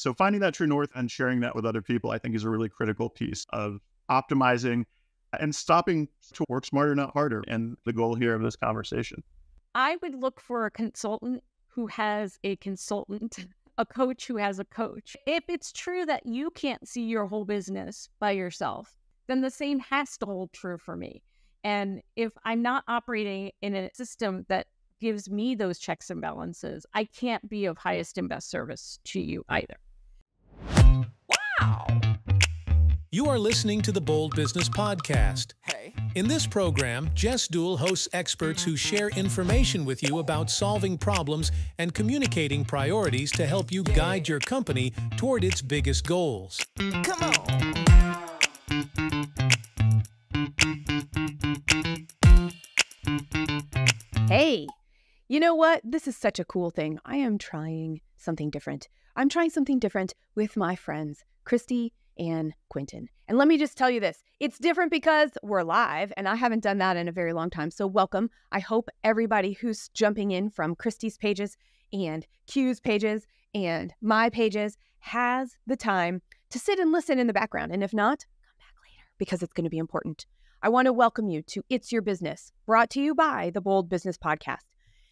So finding that true north and sharing that with other people, I think, is a really critical piece of optimizing and stopping to work smarter, not harder. And the goal here of this conversation. I would look for a consultant who has a consultant, a coach who has a coach. If it's true that you can't see your whole business by yourself, then the same has to hold true for me. And if I'm not operating in a system that gives me those checks and balances, I can't be of highest and best service to you either. Wow! You are listening to the Bold Business Podcast. Hey. In this program, Jess Dewell hosts experts who share information with you about solving problems and communicating priorities to help you guide your company toward its biggest goals. Come on! Hey, you know what? This is such a cool thing. I am trying something different. I'm trying something different with my friends, Christy and Quentin. And let me just tell you this. It's different because we're live, and I haven't done that in a very long time. So welcome. I hope everybody who's jumping in from Christy's pages and Q's pages and my pages has the time to sit and listen in the background. And if not, come back later because it's going to be important. I want to welcome you to It's Your Business, brought to you by the Bold Business Podcast.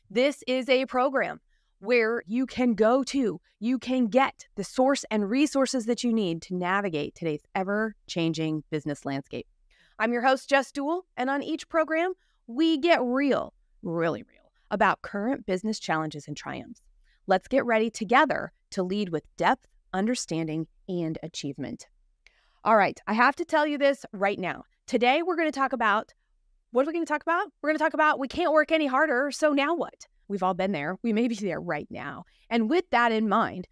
This is a program where you can go to, you can get the source and resources that you need to navigate today's ever-changing business landscape. I'm your host, Jess Dewell, and on each program, we get real, really real, about current business challenges and triumphs. Let's get ready together to lead with depth, understanding, and achievement. All right, I have to tell you this right now. Today, we're going to talk about, what are we going to talk about? We're going to talk about we can't work any harder, so now what? We've all been there. We may be there right now. And with that in mind,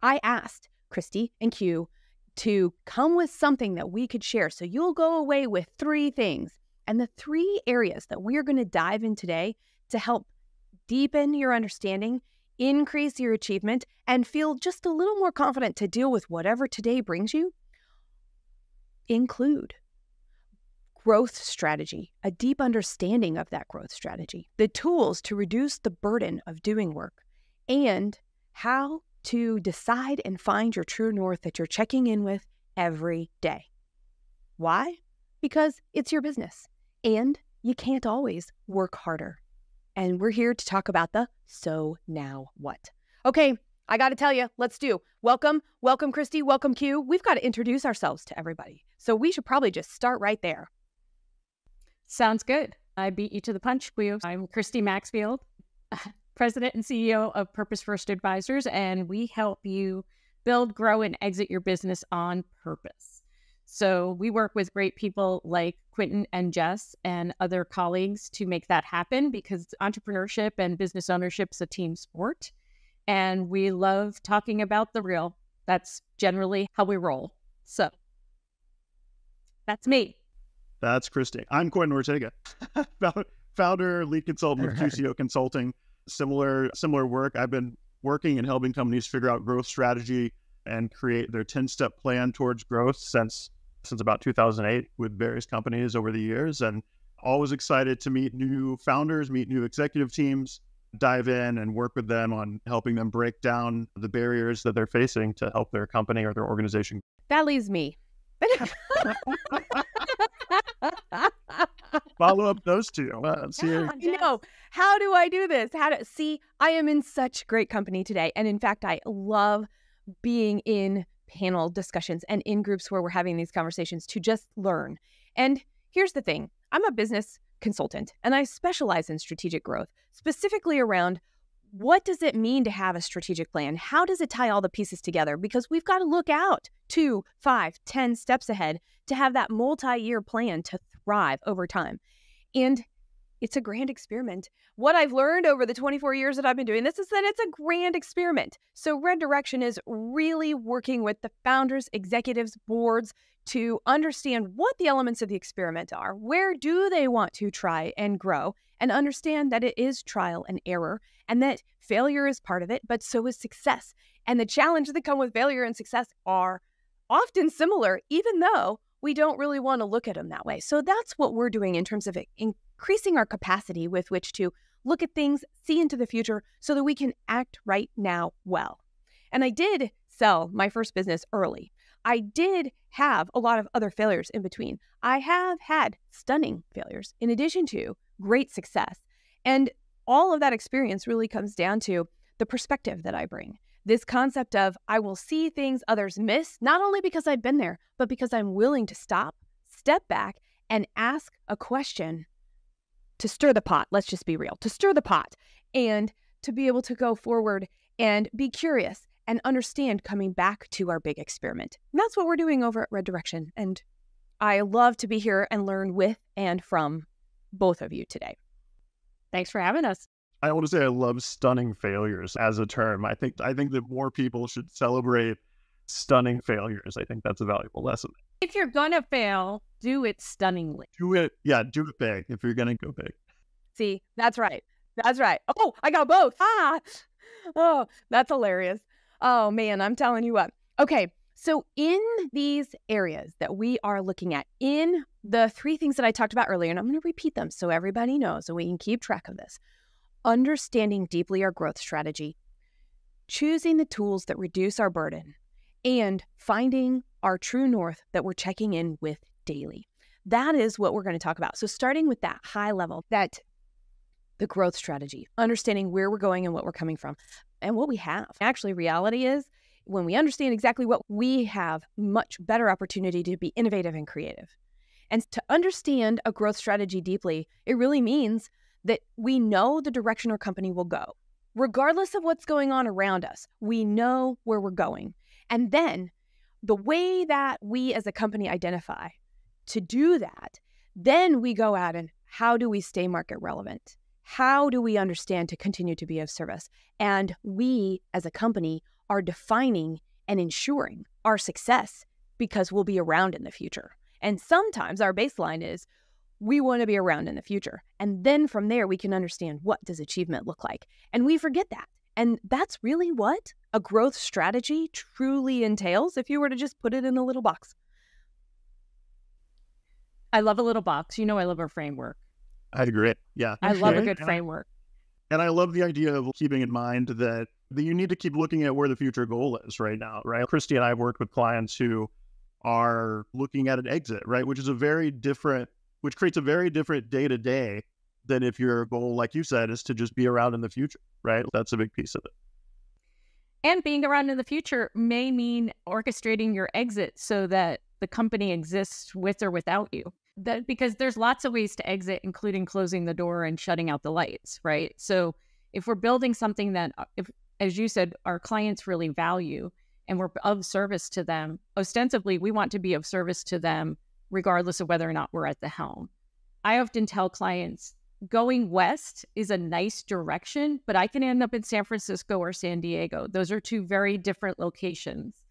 I asked Christy and Q to come with something that we could share. So you'll go away with 3 things. And the 3 areas that we're going to dive in today to help deepen your understanding, increase your achievement, and feel just a little more confident to deal with whatever today brings you include growth strategy, a deep understanding of that growth strategy, the tools to reduce the burden of doing work, and how to decide and find your true north that you're checking in with every day. Why? Because it's your business and you can't always work harder. And we're here to talk about the so now what. Okay, I got to tell you, let's do. Welcome Christy, welcome Q. We've got to introduce ourselves to everybody. So we should probably just start right there. Sounds good. I beat you to the punch, Q. I'm Christy Maxfield, President and CEO of Purpose First Advisors, and we help you build, grow, and exit your business on purpose. So we work with great people like Quentin and Jess and other colleagues to make that happen because entrepreneurship and business ownership is a team sport. And we love talking about the real. That's generally how we roll. So that's me. That's Christy. I'm Quentin Ortega, founder, lead consultant with QCO Consulting. Similar work. I've been working and helping companies figure out growth strategy and create their 10-step plan towards growth since about 2008 with various companies over the years. And always excited to meet new founders, meet new executive teams, dive in and work with them on helping them break down the barriers that they're facing to help their company or their organization. That leaves me. Follow up those 2. No, how do I do this? See, I am in such great company today. And in fact, I love being in panel discussions and in groups where we're having these conversations to just learn. And here's the thing. I'm a business consultant and I specialize in strategic growth, specifically around what does it mean to have a strategic plan? How does it tie all the pieces together? Because we've got to look out 2, 5, 10 steps ahead to have that multi-year plan to thrive over time. And it's a grand experiment. What I've learned over the 24 years that I've been doing this is that it's a grand experiment. So Red Direction is really working with the founders, executives, boards to understand what the elements of the experiment are. Where do they want to try and grow? And understand that it is trial and error and that failure is part of it, but so is success. And the challenges that come with failure and success are often similar, even though we don't really want to look at them that way. So that's what we're doing in terms of increasing our capacity with which to look at things, see into the future so that we can act right now well. And I did sell my first business early. I did have a lot of other failures in between. I have had stunning failures in addition to great success. And all of that experience really comes down to the perspective that I bring. This concept of I will see things others miss, not only because I've been there, but because I'm willing to stop, step back, and ask a question to stir the pot. Let's just be real, to stir the pot and to be able to go forward and be curious and understand coming back to our big experiment. And that's what we're doing over at Red Direction. And I love to be here and learn with and from both of you today. Thanks for having us. I want to say I love stunning failures as a term. I think that more people should celebrate stunning failures. I think that's a valuable lesson. If you're going to fail, do it stunningly. Do it big if you're going to go big. See, that's right. That's right. Oh, I got both. Oh, that's hilarious. Oh, man, I'm telling you what. Okay, so in these areas that we are looking at, in the three things that I talked about earlier, and I'm going to repeat them so everybody knows so we can keep track of this. Understanding deeply our growth strategy, choosing the tools that reduce our burden, and finding our true north that we're checking in with daily. That is what we're going to talk about. So starting with that high level, that the growth strategy, understanding where we're going and what we're coming from and what we have. Actually, reality is when we understand exactly what we have, much better opportunity to be innovative and creative. And to understand a growth strategy deeply, it really means that we know the direction our company will go. Regardless of what's going on around us, we know where we're going. And then the way that we as a company identify to do that, then we go out and how do we stay market relevant? How do we understand to continue to be of service? And we as a company are defining and ensuring our success because we'll be around in the future. And sometimes our baseline is we want to be around in the future. And then from there, we can understand what does achievement look like. And we forget that. And that's really what a growth strategy truly entails if you were to just put it in a little box. I love a little box. You know, I love a framework. I agree. Yeah. I love a good framework. And I love the idea of keeping in mind that you need to keep looking at where the future goal is right now, right? Christy and I have worked with clients who are looking at an exit, right? Which creates a very different day-to-day than if your goal, like you said, is to just be around in the future, right? That's a big piece of it. And being around in the future may mean orchestrating your exit so that the company exists with or without you. Because there's lots of ways to exit, including closing the door and shutting out the lights, right? So if we're building something that, as you said, our clients really value and we're of service to them, ostensibly, we want to be of service to them regardless of whether or not we're at the helm. I often tell clients, going west is a nice direction, but I can end up in San Francisco or San Diego. Those are two very different locations.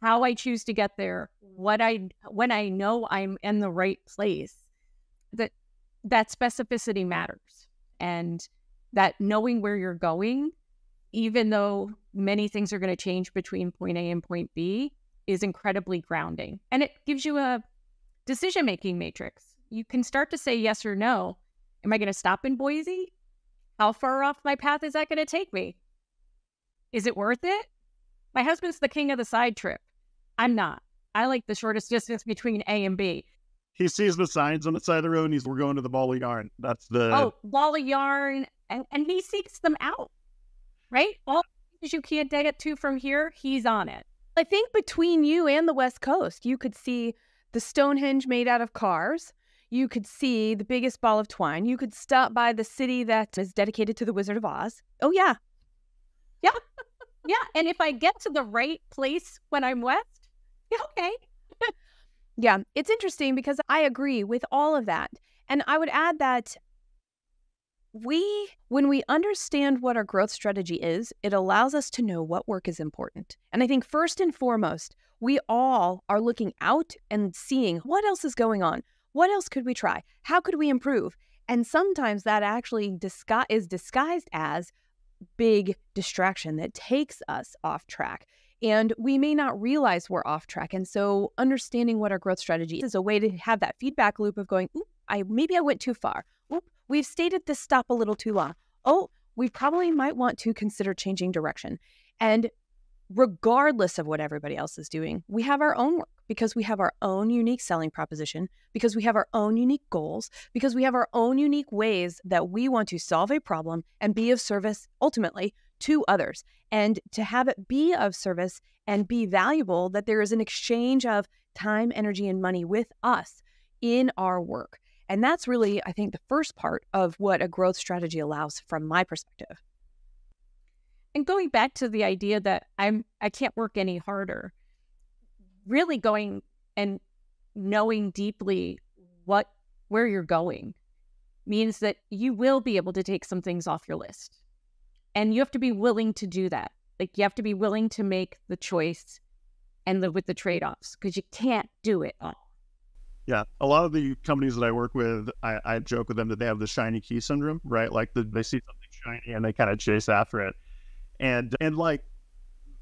How I choose to get there, when I know I'm in the right place, that specificity matters. And that knowing where you're going, even though many things are going to change between point A and point B, is incredibly grounding. And it gives you a decision-making matrix. You can start to say yes or no. Am I going to stop in Boise? How far off my path is that going to take me? Is it worth it? My husband's the king of the side trip. I'm not. I like the shortest distance between A and B. He sees the signs on the side of the road and we're going to the ball of yarn. That's the... ball of yarn. And he seeks them out, right? All you can't get to from here, he's on it. I think between you and the West Coast, you could see the Stonehenge made out of cars. You could see the biggest ball of twine. You could stop by the city that is dedicated to the Wizard of Oz. Oh, yeah. Yeah. Yeah. And if I get to the right place when I'm west, yeah, okay. Yeah. It's interesting because I agree with all of that. And I would add that when we understand what our growth strategy is, it allows us to know what work is important. And I think first and foremost, we all are looking out and seeing what else is going on. What else could we try? How could we improve? And sometimes that actually is disguised as big distraction that takes us off track. And we may not realize we're off track. And so understanding what our growth strategy is a way to have that feedback loop of going, maybe I went too far. We've stayed at this stop a little too long. We probably might want to consider changing direction. And regardless of what everybody else is doing, we have our own work because we have our own unique selling proposition, because we have our own unique goals, because we have our own unique ways that we want to solve a problem and be of service ultimately to others. And to have it be of service and be valuable, that there is an exchange of time, energy, and money with us in our work. And that's really, I think, the first part of what a growth strategy allows from my perspective. And going back to the idea that I can't work any harder, really going and knowing deeply where you're going means that you will be able to take some things off your list. And you have to be willing to do that. Like, you have to be willing to make the choice and live with the trade-offs, because you can't do it all. Yeah. A lot of the companies that I work with, I joke with them that they have the shiny key syndrome, right? Like they see something shiny and they kind of chase after it. And like,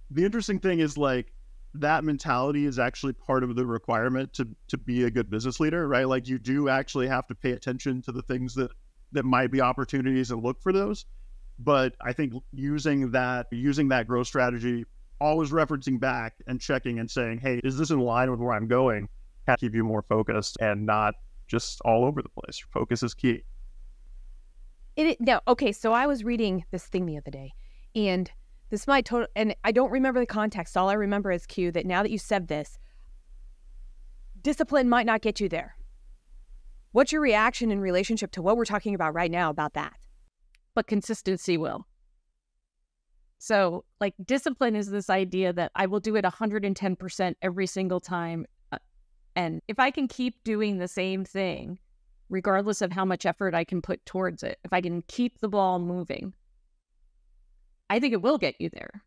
the interesting thing is, like, that mentality is actually part of the requirement to be a good business leader, right? Like, you do actually have to pay attention to the things that might be opportunities and look for those. But I think using that growth strategy, always referencing back and checking and saying, hey, is this in line with where I'm going? Can keep you more focused and not just all over the place. Focus is key. Okay, so I was reading this thing the other day, and this might and I don't remember the context. All I remember is, Q, that now that you said this, discipline might not get you there. What's your reaction in relationship to what we're talking about right now about that? But consistency will. So, like, discipline is this idea that I will do it 110% every single time. And if I can keep doing the same thing, regardless of how much effort I can put towards it, if I can keep the ball moving, I think it will get you there.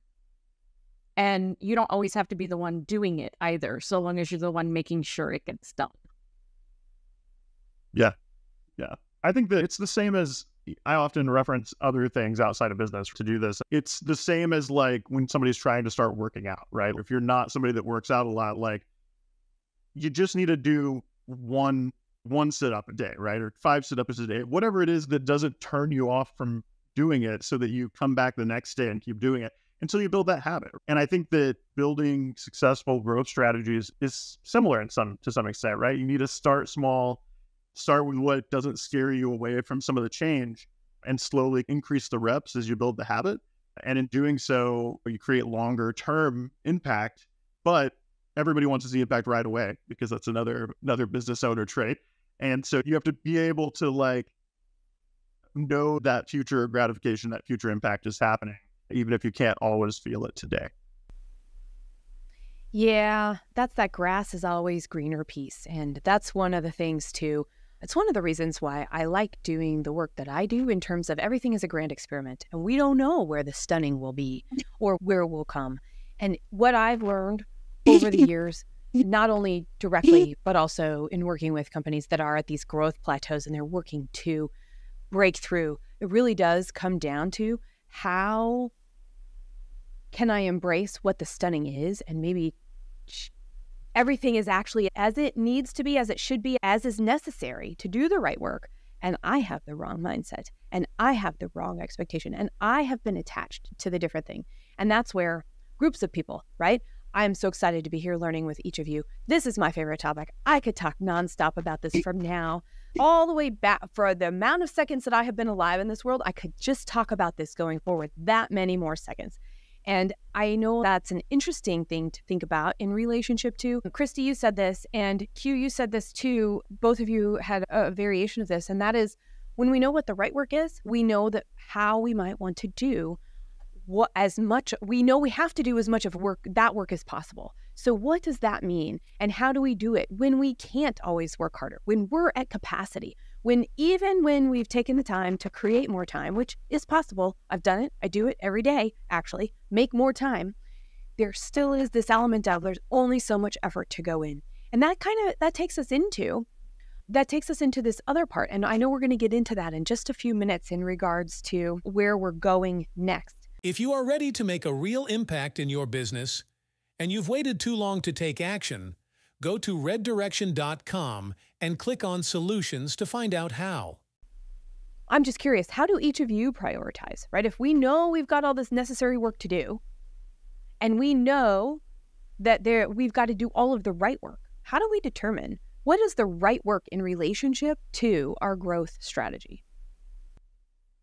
And you don't always have to be the one doing it either, so long as you're the one making sure it gets done. Yeah. Yeah. I think that it's the same as, I often reference other things outside of business to do this. It's the same as, like, when somebody's trying to start working out, right? If you're not somebody that works out a lot, like, you just need to do one sit-up a day, right? Or 5 sit-ups a day, whatever it is that doesn't turn you off from doing it, so that you come back the next day and keep doing it until you build that habit. And I think that building successful growth strategies is similar to some extent, right? You need to start small, start with what doesn't scare you away from some of the change, and slowly increase the reps as you build the habit. And in doing so, you create longer term impact, but everybody wants to see impact right away, because that's another business owner trait. And so you have to be able to, like, know that future gratification, that future impact is happening, even if you can't always feel it today. Yeah, that's that grass is always greener piece. And that's one of the things too. It's one of the reasons why I like doing the work that I do, in terms of everything is a grand experiment, and we don't know where the stunning will be or where we'll come. And what I've learned over the years, not only directly, but also in working with companies that are at these growth plateaus and they're working to break through, it really does come down to, how can I embrace what the stunning is, and maybe everything is actually as it needs to be, as it should be, as is necessary to do the right work. And I have the wrong mindset, and I have the wrong expectation, and I have been attached to the different thing. And that's where groups of people, right? I am so excited to be here learning with each of you. This is my favorite topic. I could talk nonstop about this from now all the way back. For the amount of seconds that I have been alive in this world, I could just talk about this going forward that many more seconds. And I know that's an interesting thing to think about in relationship to, Christy, you said this, and Q, you said this too. Both of you had a variation of this, and that is, when we know what the right work is, we know that how we might want to do we know we have to do as much of that work as possible. So what does that mean? And how do we do it when we can't always work harder, when we're at capacity, even when we've taken the time to create more time, which is possible. I've done it. I do it every day, actually, make more time. There still is this element of there's only so much effort to go in. And that takes us into this other part. And I know we're going to get into that in just a few minutes in regards to where we're going next. If you are ready to make a real impact in your business and you've waited too long to take action, go to reddirection.com and click on Solutions to find out how. I'm just curious, how do each of you prioritize, right? If we know we've got all this necessary work to do, And we know that we've got to do all of the right work. How do we determine what is the right work in relationship to our growth strategy?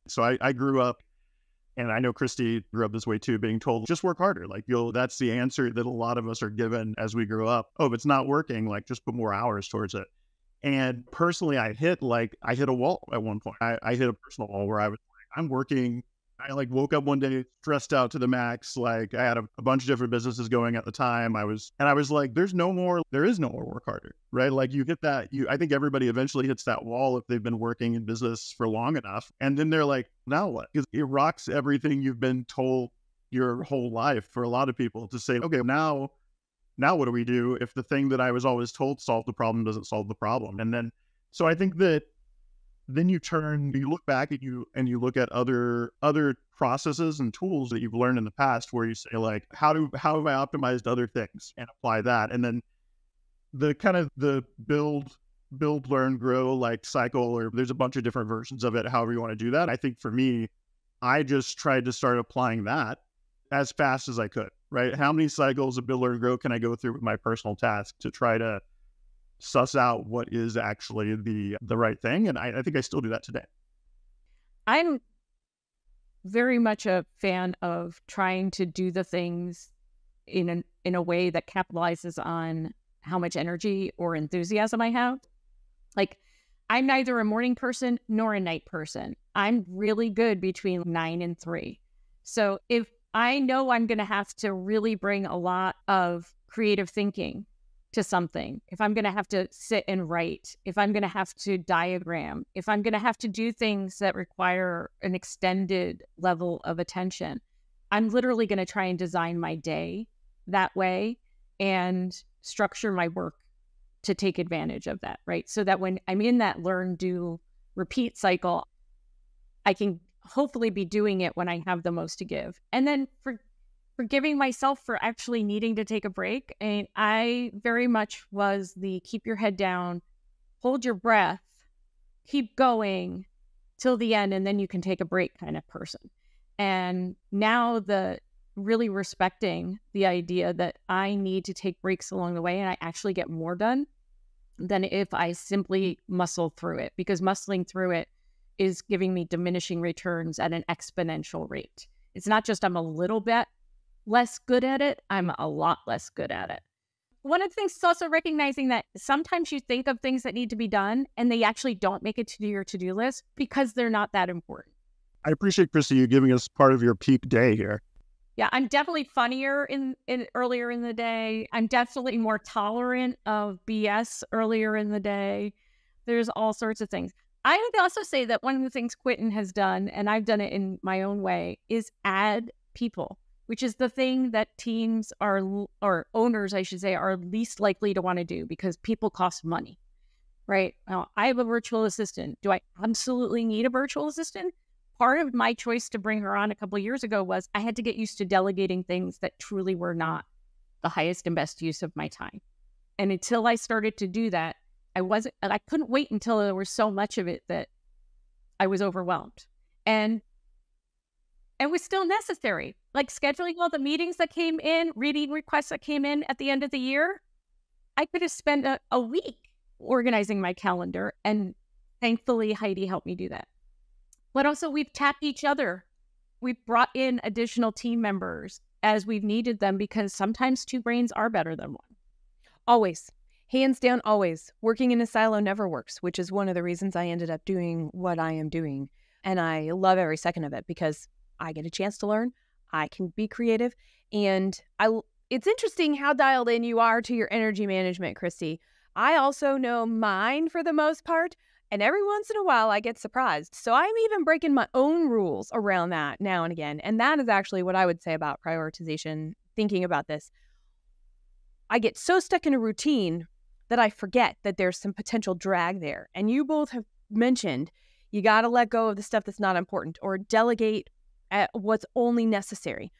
So I grew up, and I know Christy grew up this way too, being told, just work harder. Like that's the answer that a lot of us are given as we grow up. Oh, if it's not working, like just put more hours towards it. And personally, I hit a wall at one point. I hit a personal wall where I was like, I'm working. I woke up one day stressed out to the max. Like I had a bunch of different businesses going at the time. I was like, there is no more work harder, right? Like you hit that, I think everybody eventually hits that wall if they've been working in business for long enough. And then they're like, now what? Because it rocks everything you've been told your whole life for a lot of people to say, okay, now what do we do if the thing that I was always told solved the problem doesn't solve the problem? And then, so I think that then you look back and you look at other processes and tools that you've learned in the past where you say like, how have I optimized other things and apply that? And then the kind of the build, learn, grow like cycle, or there's a bunch of different versions of it, however you want to do that. I think for me, I just tried to start applying that as fast as I could, right? How many cycles of build, learn, grow can I go through with my personal task to try to suss out what is actually the right thing? And I think I still do that today. I'm very much a fan of trying to do the things in a way that capitalizes on how much energy or enthusiasm I have. Like, I'm neither a morning person nor a night person. I'm really good between 9 and 3. So if I know I'm going to have to really bring a lot of creative thinking to something, if I'm going to have to sit and write, if I'm going to have to diagram, if I'm going to have to do things that require an extended level of attention, I'm literally going to try and design my day that way and structure my work to take advantage of that, right? So that when I'm in that learn, do, repeat cycle, I can hopefully be doing it when I have the most to give. And then forgiving myself for actually needing to take a break. And I very much was the keep your head down, hold your breath, keep going till the end, and then you can take a break kind of person. And now the really respecting the idea that I need to take breaks along the way and I actually get more done than if I simply muscle through it, because muscling through it is giving me diminishing returns at an exponential rate. It's not just I'm a little bit less good at it, I'm a lot less good at it. One of the things is also recognizing that sometimes you think of things that need to be done and they actually don't make it to your to-do list because they're not that important. I appreciate, Christy, you giving us part of your peak day here. Yeah, I'm definitely funnier in earlier in the day. I'm definitely more tolerant of BS earlier in the day. There's all sorts of things. I would also say that one of the things Quentin has done, and I've done it in my own way, is add people, which is the thing that teams or owners, I should say, are least likely to want to do because people cost money, right? Now, I have a virtual assistant. Do I absolutely need a virtual assistant? Part of my choice to bring her on a couple of years ago was I had to get used to delegating things that truly were not the highest and best use of my time. And until I started to do that, I couldn't wait until there was so much of it that I was overwhelmed. And it was still necessary. Like scheduling all the meetings that came in, reading requests that came in at the end of the year. I could have spent a week organizing my calendar, and thankfully Heidi helped me do that. But also we've tapped each other. We've brought in additional team members as we've needed them because sometimes two brains are better than one. Always. Hands down, always. Working in a silo never works, which is one of the reasons I ended up doing what I am doing. And I love every second of it because I get a chance to learn. I can be creative. And it's interesting how dialed in you are to your energy management, Christy. I also know mine for the most part. And every once in a while, I get surprised. So I'm even breaking my own rules around that now and again. And that is actually what I would say about prioritization, thinking about this. I get so stuck in a routine that I forget that there's some potential drag there. And you both have mentioned you got to let go of the stuff that's not important or delegate at what's only necessary.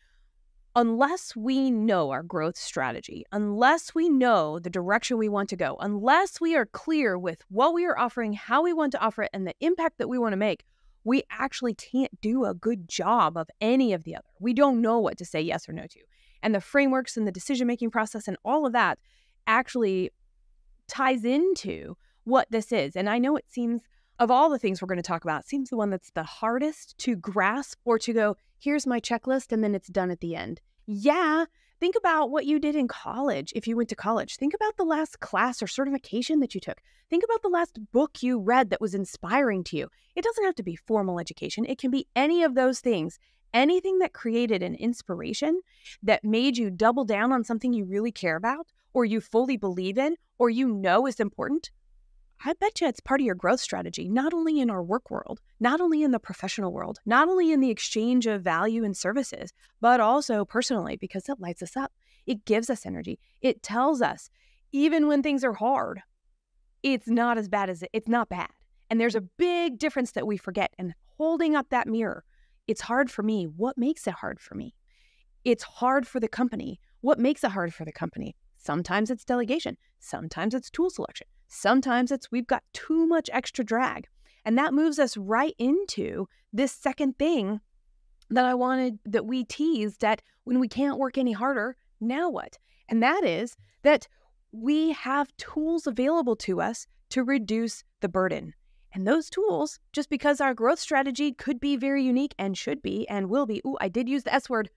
Unless we know our growth strategy, unless we know the direction we want to go, unless we are clear with what we are offering, how we want to offer it, and the impact that we want to make, we actually can't do a good job of any of the other. We don't know what to say yes or no to. and the frameworks and the decision-making process and all of that actually ties into what this is. And I know it seems, of all the things we're going to talk about, it seems the one that's the hardest to grasp or to go, here's my checklist, and then it's done at the end. Yeah, think about what you did in college. If you went to college, think about the last class or certification that you took. Think about the last book you read that was inspiring to you. It doesn't have to be formal education. It can be any of those things. Anything that created an inspiration that made you double down on something you really care about, or you fully believe in, or you know is important. I bet you it's part of your growth strategy, not only in our work world, not only in the professional world, not only in the exchange of value and services, but also personally, because it lights us up. It gives us energy. It tells us, even when things are hard, it's not as bad as it's not bad. And there's a big difference that we forget. And holding up that mirror, it's hard for me. What makes it hard for me? It's hard for the company. What makes it hard for the company? Sometimes it's delegation. Sometimes it's tool selection. Sometimes it's we've got too much extra drag. And that moves us right into this second thing that I wanted, that we teased, that when we can't work any harder, now what? And that is that we have tools available to us to reduce the burden. And those tools, just because our growth strategy could be very unique and should be and will be, I did use the S word.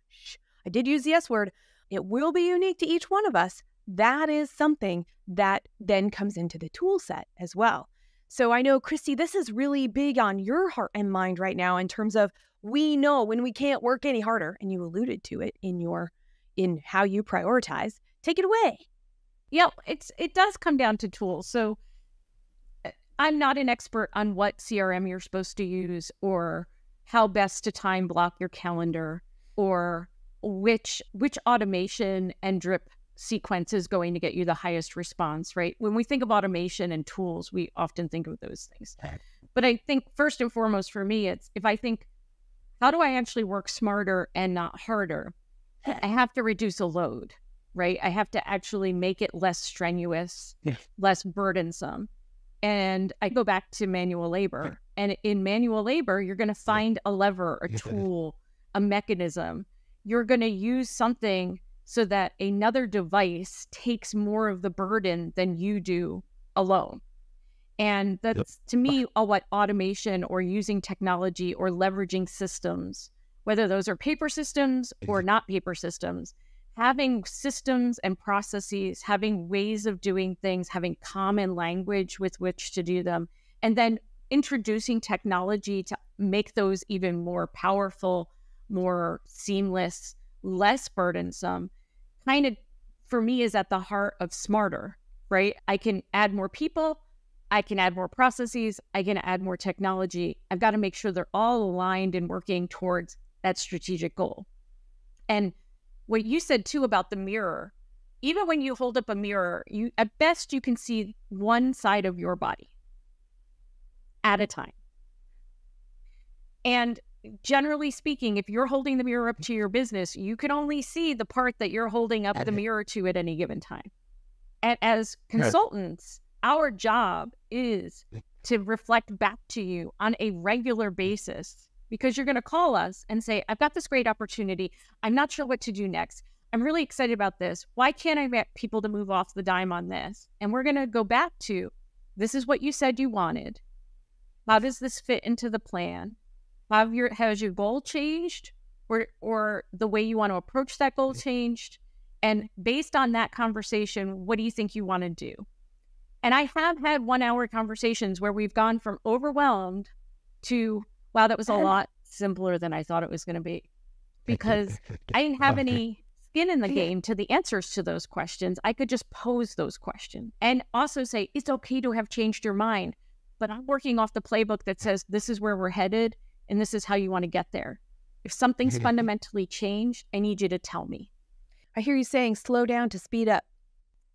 I did use the S word. It will be unique to each one of us. That is something that then comes into the tool set as well. So I know, Christy, this is really big on your heart and mind right now in terms of we know when we can't work any harder, and you alluded to it in how you prioritize. Take it away. Yeah, it does come down to tools. So I'm not an expert on what CRM you're supposed to use or how best to time block your calendar or which automation and drip sequence is going to get you the highest response, right? When we think of automation and tools, we often think of those things. But I think first and foremost for me, it's if I think, how do I actually work smarter and not harder? I have to reduce a load, right? I have to actually make it less strenuous, less burdensome. And I go back to manual labor. And in manual labor, you're going to find a lever, a tool, a mechanism. You're going to use something so that another device takes more of the burden than you do alone. And that's, to me, what automation or using technology or leveraging systems, whether those are paper systems or not paper systems, having systems and processes, having ways of doing things, having common language with which to do them, and then introducing technology to make those even more powerful, more seamless, less burdensome, kind of, for me, is at the heart of smarter, right? I can add more people, I can add more processes, I can add more technology. I've got to make sure they're all aligned and working towards that strategic goal. And what you said too about the mirror, even when you hold up a mirror, you at best you can see one side of your body at a time. And generally speaking, if you're holding the mirror up to your business, you can only see the part that you're holding up the mirror to at any given time. And as consultants, our job is to reflect back to you on a regular basis, because you're going to call us and say, I've got this great opportunity. I'm not sure what to do next. I'm really excited about this. Why can't I get people to move off the dime on this? And we're going to go back to, this is what you said you wanted. How does this fit into the plan? Has your goal changed, or the way you want to approach that goal changed? And based on that conversation, what do you think you want to do? And I have had 1 hour conversations where we've gone from overwhelmed to, wow, that was a lot simpler than I thought it was going to be, because I didn't have any skin in the game to the answers to those questions. I could just pose those questions and also say, it's okay to have changed your mind, but I'm working off the playbook that says, this is where we're headed and this is how you want to get there. If something's fundamentally changed, I need you to tell me. I hear you saying slow down to speed up.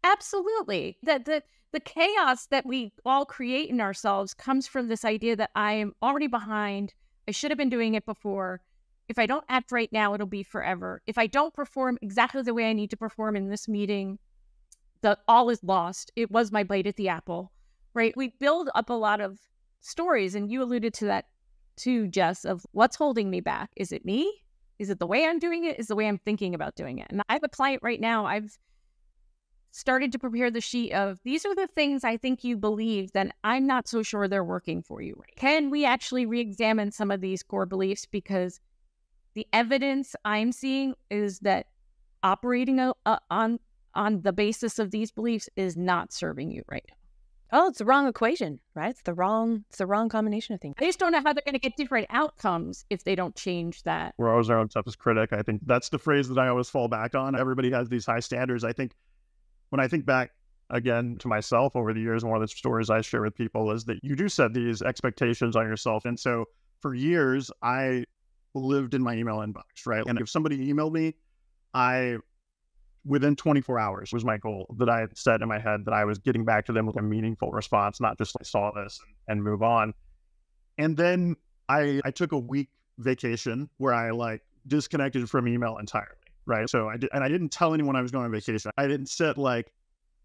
Absolutely. The chaos that we all create in ourselves comes from this idea that I am already behind. I should have been doing it before. If I don't act right now, it'll be forever. If I don't perform exactly the way I need to perform in this meeting, all is lost. It was my bite at the apple, right? We build up a lot of stories, and you alluded to that too, Jess, of what's holding me back. Is it me? Is it the way I'm doing it? Is the way I'm thinking about doing it? And I have a client right now. I've started to prepare the sheet of, these are the things I think you believe, then I'm not so sure they're working for you. Can we actually re-examine some of these core beliefs? Because the evidence I'm seeing is that operating on the basis of these beliefs is not serving you right now. Oh, it's the wrong equation, right? It's the wrong combination of things. I just don't know how they're going to get different outcomes if they don't change that. We're always our own toughest critic. I think that's the phrase that I always fall back on. Everybody has these high standards. I think when I think back again to myself over the years, one of the stories I share with people is that you do set these expectations on yourself. And so for years, I lived in my email inbox, right? And if somebody emailed me, within 24 hours was my goal that I had set in my head, that I was getting back to them with a meaningful response, not just I saw this and move on. And then I took a week vacation where I disconnected from email entirely, right? So I didn't tell anyone I was going on vacation. I didn't set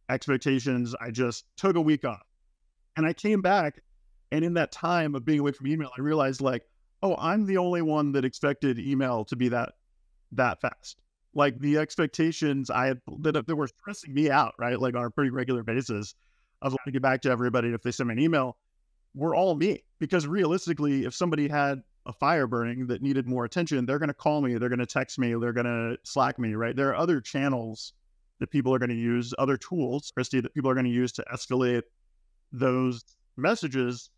expectations. I just took a week off. And I came back, and in that time of being away from email, I realized oh, I'm the only one that expected email to be that fast. The expectations I had that were stressing me out, right? On a pretty regular basis of to get back to everybody if they send me an email, were all me. Because realistically, if somebody had a fire burning that needed more attention, they're going to call me, they're going to text me, they're going to Slack me, right? There are other channels that people are going to use, other tools, Christy, that people are going to use to escalate those messages.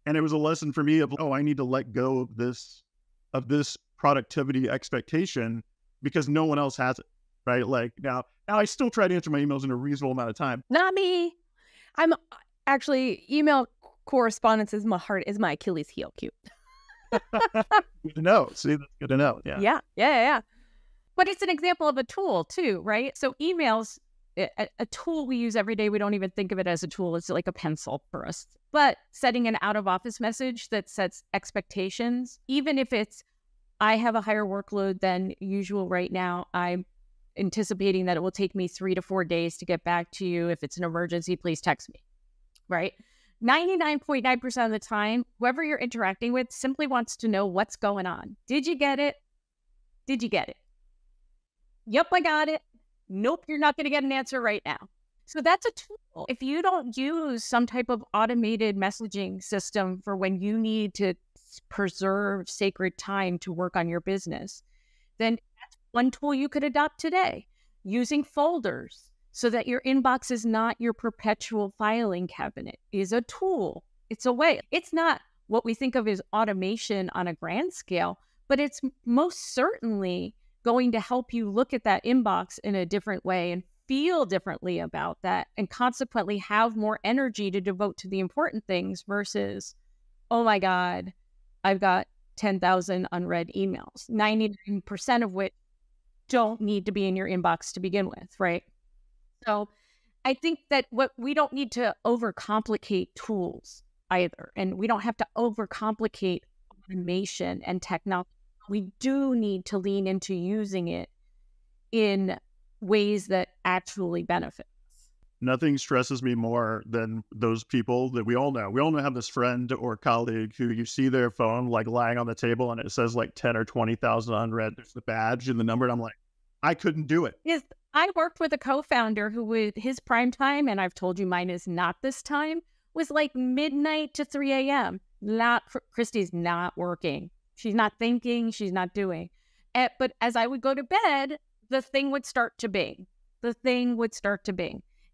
And it was a lesson for me of, I need to let go of this productivity expectation, because no one else has it, right? Now I still try to answer my emails in a reasonable amount of time. Not me. I'm actually, email correspondence is my Achilles heel. Cute. Good to know. See, that's good to know. Yeah. But it's an example of a tool too, right? So emails, a tool we use every day, we don't even think of it as a tool. It's like a pencil for us. But setting an out of office message that sets expectations, even if it's, I have a higher workload than usual right now, I'm anticipating that it will take me 3 to 4 days to get back to you. If it's an emergency, please text me, right? 99.9% of the time, whoever you're interacting with simply wants to know what's going on. Did you get it? Did you get it? Yep, I got it. Nope, you're not going to get an answer right now. So that's a tool. If you don't use some type of automated messaging system for when you need to preserve sacred time to work on your business, then that's one tool you could adopt today. Using folders so that your inbox is not your perpetual filing cabinet is a tool. It's a way. It's not what we think of as automation on a grand scale, but it's most certainly going to help you look at that inbox in a different way and feel differently about that, and consequently have more energy to devote to the important things versus, oh my God, I've got 10,000 unread emails, 99% of which don't need to be in your inbox to begin with, right? So I think that we don't need to overcomplicate tools either. And we don't have to overcomplicate automation and technology. We do need to lean into using it in ways that actually benefit us. Nothing stresses me more than those people that we all know. We all have this friend or colleague who you see their phone lying on the table and it says 10 or 20,000 unread. There's the badge and the number. And I'm like, I couldn't do it. I worked with a co-founder who would, his prime time, and I've told you mine is not this time, was midnight to 3 a.m. Christy's not working. She's not thinking. She's not doing. But as I would go to bed, the thing would start to bing.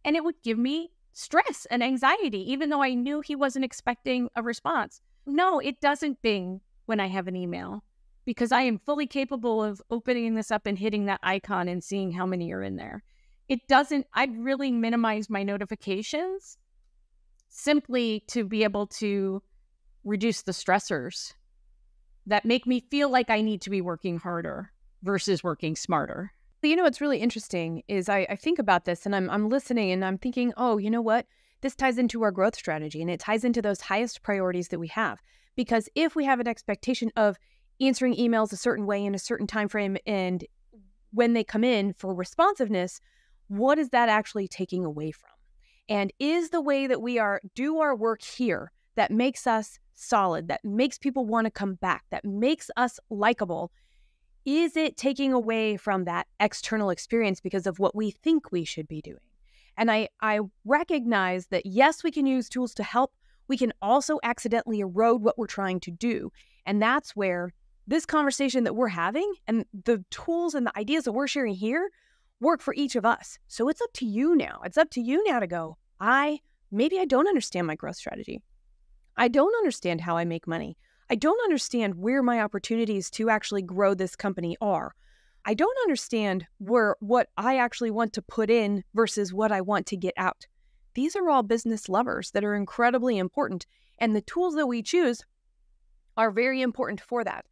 And it would give me stress and anxiety, even though I knew he wasn't expecting a response. No, it doesn't bing when I have an email, because I am fully capable of opening this up and hitting that icon and seeing how many are in there. It doesn't, I'd really minimize my notifications simply to be able to reduce the stressors that make me feel like I need to be working harder versus working smarter. You know, what's really interesting is I think about this and I'm listening and I'm thinking, oh, you know what? This ties into our growth strategy and it ties into those highest priorities that we have. Because if we have an expectation of answering emails a certain way in a certain time frame, and when they come in for responsiveness, what is that actually taking away from? And is the way that we do our work here that makes us solid, that makes people want to come back, that makes us likable, is it taking away from that external experience because of what we think we should be doing? And I recognize that, yes, we can use tools to help. We can also accidentally erode what we're trying to do. And that's where this conversation that we're having and the tools and the ideas that we're sharing here work for each of us. So it's up to you now. It's up to you now to go, maybe I don't understand my growth strategy. I don't understand how I make money. I don't understand where my opportunities to actually grow this company are. I don't understand what I actually want to put in versus what I want to get out. These are all business levers that are incredibly important, and the tools that we choose are very important for that.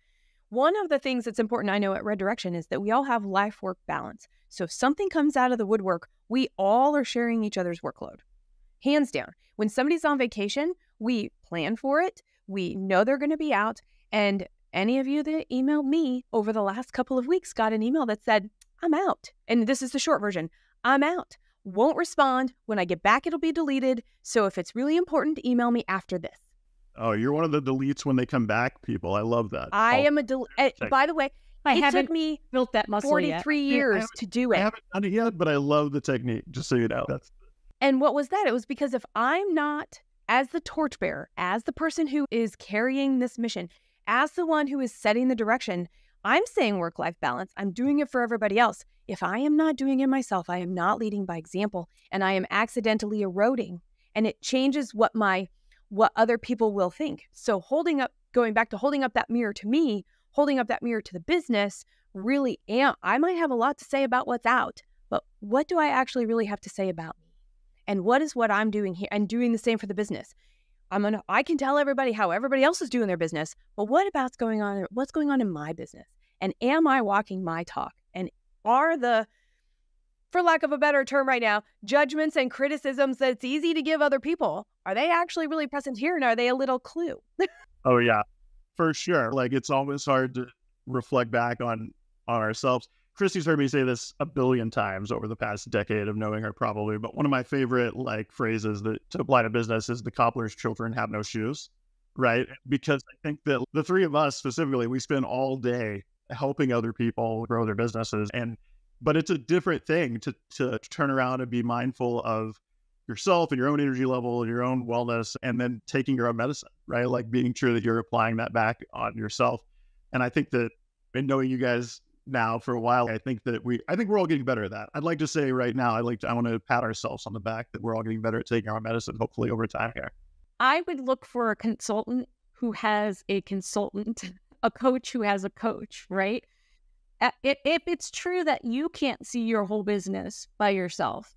One of the things that's important, I know, at Red Direction is that we all have life-work balance. So if something comes out of the woodwork, we all are sharing each other's workload. Hands down. When somebody's on vacation, we plan for it. We know they're going to be out, and any of you that emailed me over the last couple of weeks got an email that said, I'm out. And this is the short version. I'm out. Won't respond. When I get back, it'll be deleted. So if it's really important, email me after this. Oh, you're one of the deletes when they come back people. I love that. I am a by the way, it took me built that muscle 43 years to do it. I haven't done it yet, but I love the technique, just so you know. And what was that? It was because if I'm not, as the torchbearer, as the person who is carrying this mission, as the one who is setting the direction, I'm saying work-life balance. I'm doing it for everybody else. If I am not doing it myself, I am not leading by example, and I am accidentally eroding, and it changes what other people will think. So going back to holding up that mirror to me, holding up that mirror to the business, I might have a lot to say about what's out, but what do I actually really have to say about me? And what is what I'm doing here and doing the same for the business? I can tell everybody how everybody else is doing their business, but what's going on in my business? And am I walking my talk? And are the, for lack of a better term right now, judgments and criticisms that it's easy to give other people, are they actually really present here, and are they a little clue? Oh yeah, for sure. Like, it's always hard to reflect back on ourselves. Christy's heard me say this a billion times over the past decade of knowing her, probably, but one of my favorite phrases that to apply to business is the cobbler's children have no shoes, right? Because I think that the three of us specifically, we spend all day helping other people grow their businesses, but it's a different thing to turn around and be mindful of yourself and your own energy level and your own wellness, and then taking your own medicine, right? Like being sure that you're applying that back on yourself. And I think that in knowing you guys now for a while, I think we're all getting better at that. I'd like to say right now, I want to pat ourselves on the back that we're all getting better at taking our medicine, hopefully over time here. I would look for a consultant who has a consultant, a coach who has a coach, right? If it's true that you can't see your whole business by yourself,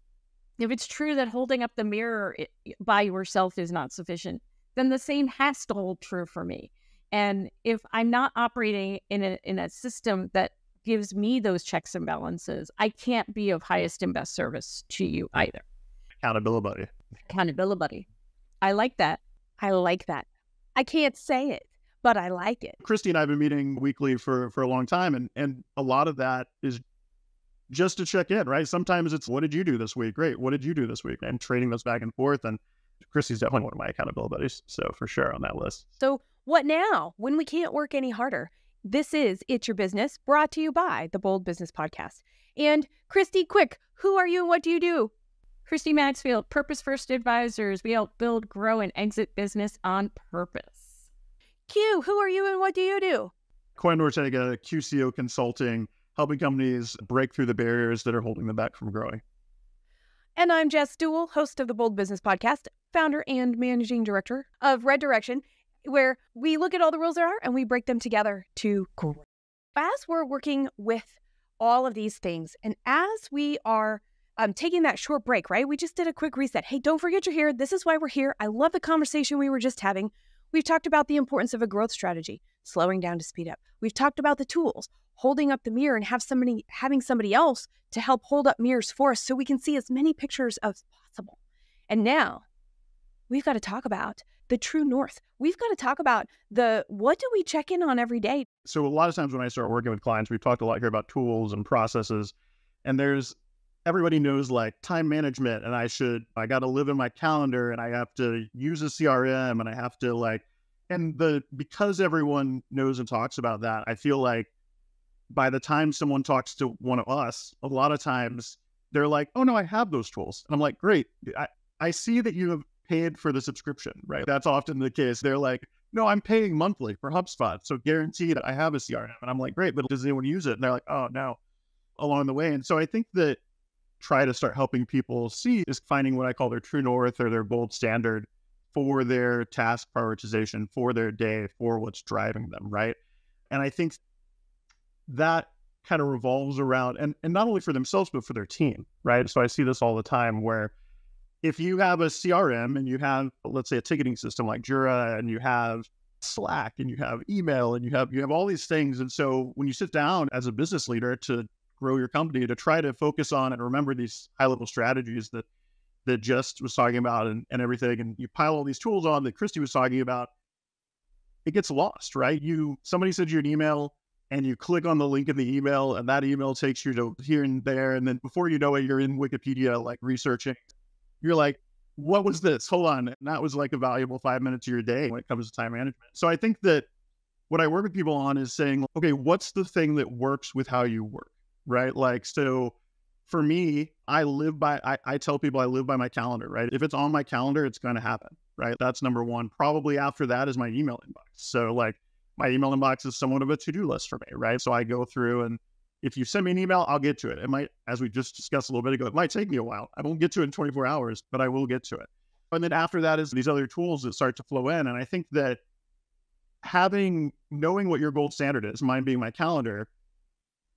if it's true that holding up the mirror by yourself is not sufficient, then the same has to hold true for me. And if I'm not operating in a system that gives me those checks and balances, I can't be of highest and best service to you either. Accountability. I like that. I can't say it, but I like it. Christy and I have been meeting weekly for a long time, and a lot of that is just to check in, right? Sometimes it's, what did you do this week? Great. What did you do this week? And trading those back and forth. And Christy's definitely one of my accountability buddies. So for sure on that list. So what now when we can't work any harder? This is It's Your Business, brought to you by the Bold Business Podcast. And Christy, quick, who are you and what do you do? Christy Maxfield, Purpose First Advisors. We help build, grow, and exit business on purpose. Q, who are you and what do you do? Quentin Ortega, QCO Consulting, helping companies break through the barriers that are holding them back from growing. And I'm Jess Dewell, host of the Bold Business Podcast, founder and managing director of Red Direction, where we look at all the rules there are and we break them together to grow. As we're working with all of these things, and as we are taking that short break, right? We just did a quick reset. Hey, don't forget you're here. This is why we're here. I love the conversation we were just having. We've talked about the importance of a growth strategy, slowing down to speed up. We've talked about the tools, holding up the mirror and having somebody else to help hold up mirrors for us so we can see as many pictures as possible. And now we've got to talk about the true north. We've got to talk about what do we check in on every day? So a lot of times when I start working with clients, we've talked a lot here about tools and processes, and everybody knows time management, and I got to live in my calendar, and I have to use a CRM, and I have to because everyone knows and talks about that, I feel like by the time someone talks to one of us, a lot of times they're like, oh no, I have those tools. And I'm like, great. I see that you have paid for the subscription, right? That's often the case. They're like, no, I'm paying monthly for HubSpot. So guaranteed I have a CRM. And I'm like, great, but does anyone use it? And they're like, oh no, along the way. And so I think that try to start helping people see is finding what I call their true north or their gold standard for their task prioritization, for their day, for what's driving them, right? And I think that kind of revolves around, and not only for themselves, but for their team, right? So I see this all the time where if you have a CRM and you have, let's say, a ticketing system like Jira, and you have Slack, and you have email, and you have all these things. And so when you sit down as a business leader to grow your company, to try to focus on and remember these high-level strategies that Jess was talking about and everything, and you pile all these tools on that Christy was talking about, it gets lost, right? Somebody sends you an email, and you click on the link in the email, and that email takes you to here and there. And then before you know it, you're in Wikipedia, like researching. You're like, what was this? Hold on. And that was like a valuable 5 minutes of your day when it comes to time management. So I think that what I work with people on is saying, okay, what's the thing that works with how you work, right? Like, so for me, I tell people I live by my calendar, right? If it's on my calendar, it's going to happen, right? That's number one. Probably after that is my email inbox. So like my email inbox is somewhat of a to-do list for me, right? So I go through, and if you send me an email, I'll get to it. It might, as we just discussed a little bit ago, it might take me a while. I won't get to it in 24 hours, but I will get to it. And then after that is these other tools that start to flow in. And I think that knowing what your gold standard is, mine being my calendar,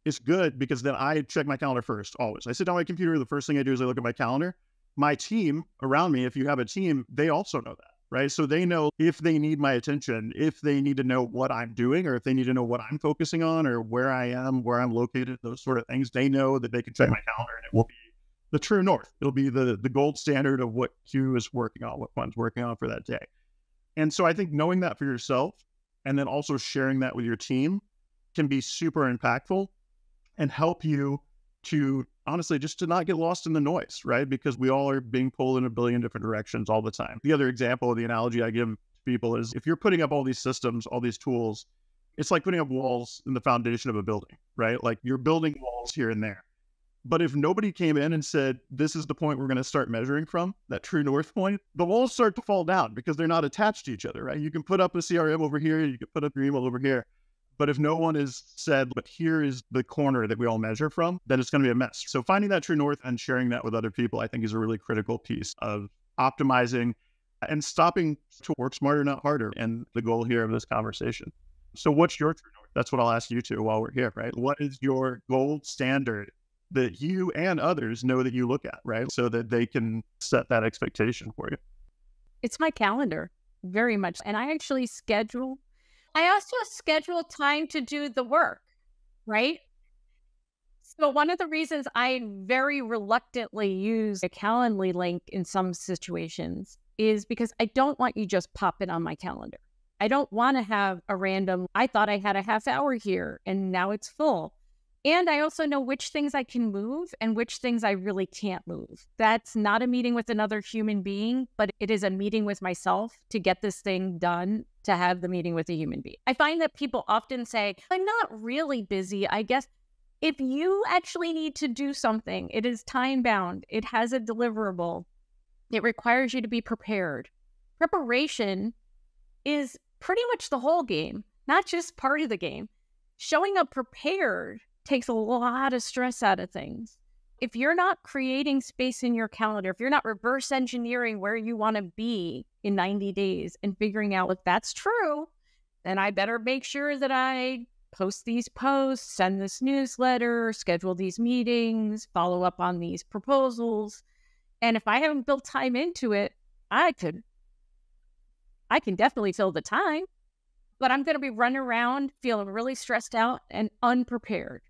is good, because then I check my calendar first, always. I sit down on my computer, the first thing I do is I look at my calendar. My team around me, if you have a team, they also know that, right? So they know if they need my attention, if they need to know what I'm doing, or if they need to know what I'm focusing on, or where I am, where I'm located, those sort of things. They know that they can check my calendar, and it will be the true north. It'll be the gold standard of what Q is working on, what Quentin's working on for that day. And so I think knowing that for yourself, and then also sharing that with your team, can be super impactful and help you to, honestly, just to not get lost in the noise, right? Because we all are being pulled in a billion different directions all the time. The other example of the analogy I give to people is, if you're putting up all these systems, all these tools, it's like putting up walls in the foundation of a building, right? Like you're building walls here and there. But if nobody came in and said, this is the point we're going to start measuring from, that true north point, the walls start to fall down because they're not attached to each other, right? You can put up a CRM over here, you can put up your email over here. But if no one has said, but here is the corner that we all measure from, then it's going to be a mess. So finding that true north and sharing that with other people, I think, is a really critical piece of optimizing and stopping to work smarter, not harder. And the goal here of this conversation. So what's your true north? That's what I'll ask you to while we're here, right? What is your gold standard that you and others know that you look at, right? So that they can set that expectation for you. It's my calendar, very much. And I actually I also schedule time to do the work, right? So one of the reasons I very reluctantly use a Calendly link in some situations is because I don't want you just popping on my calendar. I don't want to have a random, I thought I had a half hour here and now it's full. And I also know which things I can move and which things I really can't move. That's not a meeting with another human being, but it is a meeting with myself to get this thing done, to have the meeting with a human being. I find that people often say, I'm not really busy. I guess if you actually need to do something, it is time bound. It has a deliverable. It requires you to be prepared. Preparation is pretty much the whole game, not just part of the game. Showing up prepared takes a lot of stress out of things. If you're not creating space in your calendar, if you're not reverse engineering where you want to be in 90 days and figuring out if that's true, then I better make sure that I post these posts, send this newsletter, schedule these meetings, follow up on these proposals. And if I haven't built time into it, I can definitely fill the time, but I'm going to be running around feeling really stressed out and unprepared.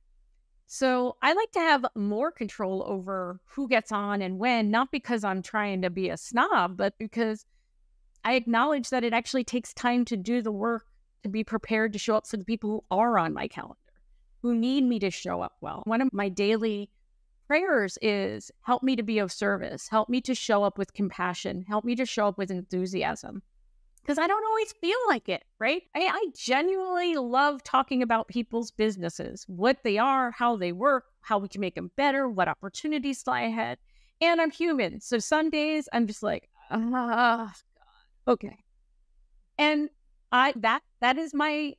So I like to have more control over who gets on and when, not because I'm trying to be a snob, but because I acknowledge that it actually takes time to do the work, to be prepared to show up for the people who are on my calendar, who need me to show up well. One of my daily prayers is, help me to be of service, help me to show up with compassion, help me to show up with enthusiasm. because I don't always feel like it, right? I genuinely love talking about people's businesses, what they are, how they work, how we can make them better, what opportunities lie ahead. And I'm human. So some days I'm just like, God, okay. And that is my,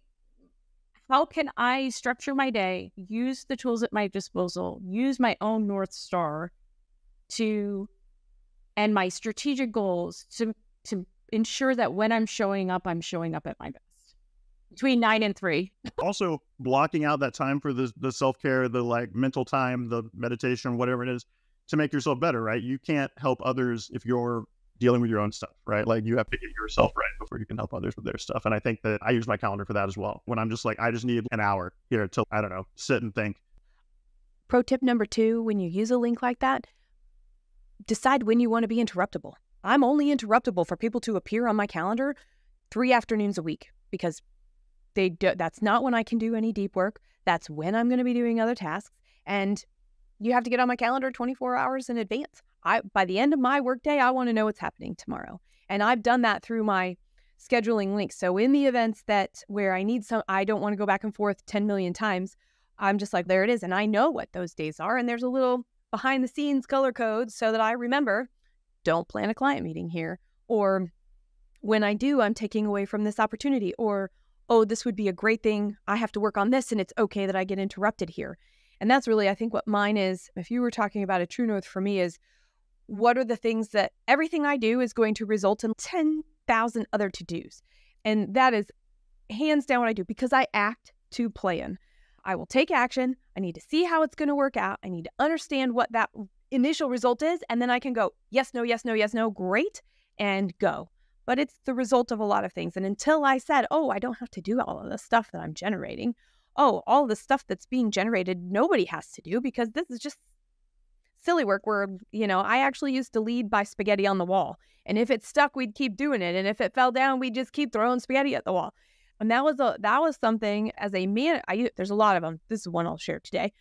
how can I structure my day, use the tools at my disposal, use my own North Star and my strategic goals to ensure that when I'm showing up at my best between 9 and 3. Also blocking out that time for the self-care, the like mental time, the meditation, whatever it is, to make yourself better, right? You can't help others if you're dealing with your own stuff, right? Like you have to get yourself right before you can help others with their stuff. And I think that I use my calendar for that as well. When I'm just like, I just need an hour here to, I don't know, sit and think. Pro tip number 2, when you use a link like that, decide when you want to be interruptible. I'm only interruptible for people to appear on my calendar 3 afternoons a week, because that's not when I can do any deep work. That's when I'm going to be doing other tasks. And you have to get on my calendar 24 hours in advance. By the end of my workday, I want to know what's happening tomorrow. And I've done that through my scheduling links. So in the events where I don't want to go back and forth 10 million times, I'm just like, there it is. And I know what those days are. And there's a little behind the scenes color code so that I remember, don't plan a client meeting here. Or when I do, I'm taking away from this opportunity. Or, oh, this would be a great thing. I have to work on this and it's okay that I get interrupted here. And that's really, I think, what mine is. If you were talking about a true north for me, is what are the things that everything I do is going to result in 10,000 other to-dos. And that is hands down what I do, because I act to plan. I will take action. I need to see how it's going to work out. I need to understand what that initial result is. And then I can go, yes, no, yes, no, yes, no, great, and go. But it's the result of a lot of things. And until I said, oh, I don't have to do all of the stuff that I'm generating. Oh, all the stuff that's being generated, nobody has to do, because this is just silly work where, I actually used to lead by spaghetti on the wall. And if it stuck, we'd keep doing it. And if it fell down, we'd just keep throwing spaghetti at the wall. And that was something as a man, there's a lot of them. This is one I'll share today.